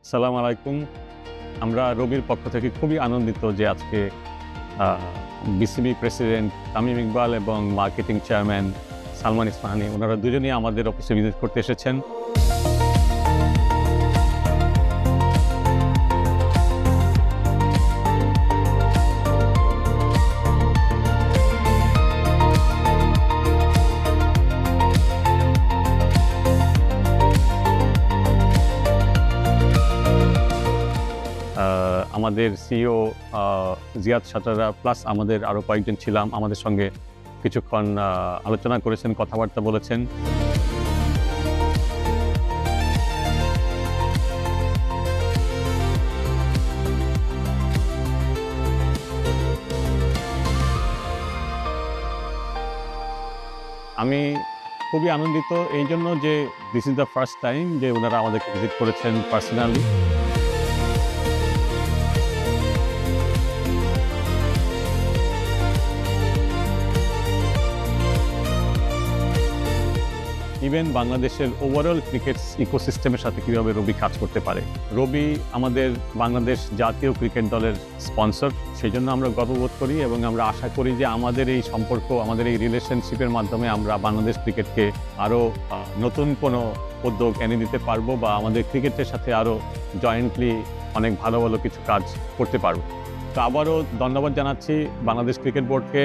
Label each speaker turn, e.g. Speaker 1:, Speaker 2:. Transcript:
Speaker 1: আসসালামু আলাইকুম। আমরা রবির পক্ষ থেকে খুবই আনন্দিত যে আজকে আ বিসিবি প্রেসিডেন্ট তামিম ইকবাল এবং মার্কেটিং চেয়ারম্যান সালমান ইসমাহানি উনারা দুজনেই আমাদের অফিসে ভিজিট করতে এসেছেন। আ আমাদের সিইও আ জিয়াদ সাটারা প্লাস আমাদের আরো কয়েকজন ছিলাম। আমাদের সঙ্গে কিছুক্ষণ আলোচনা করেছেন, কথাবার্তা বলেছেন। আমি খুবই আনন্দিত এইজন্য যে this is the first time যে উনারা আমাদেরকে ভিজিট করেছেন পার্সোনালি। ইভেন বাংলাদেশের ওভারঅল ক্রিকেট ইকোসিস্টেমের সাথে কীভাবে রবি কাজ করতে পারে। রবি আমাদের বাংলাদেশ জাতীয় ক্রিকেট দলের স্পন্সর, সেই জন্য আমরা গর্ববোধ করি এবং আমরা আশা করি যে আমাদের এই সম্পর্ক, আমাদের এই রিলেশনশিপের মাধ্যমে আমরা বাংলাদেশ ক্রিকেটকে আরও নতুন কোনো উদ্যোগ এনে দিতে পারবো বা আমাদের ক্রিকেটের সাথে আরও জয়েন্টলি অনেক ভালো ভালো কিছু কাজ করতে পারবো। তো আবারও ধন্যবাদ জানাচ্ছি বাংলাদেশ ক্রিকেট বোর্ডকে।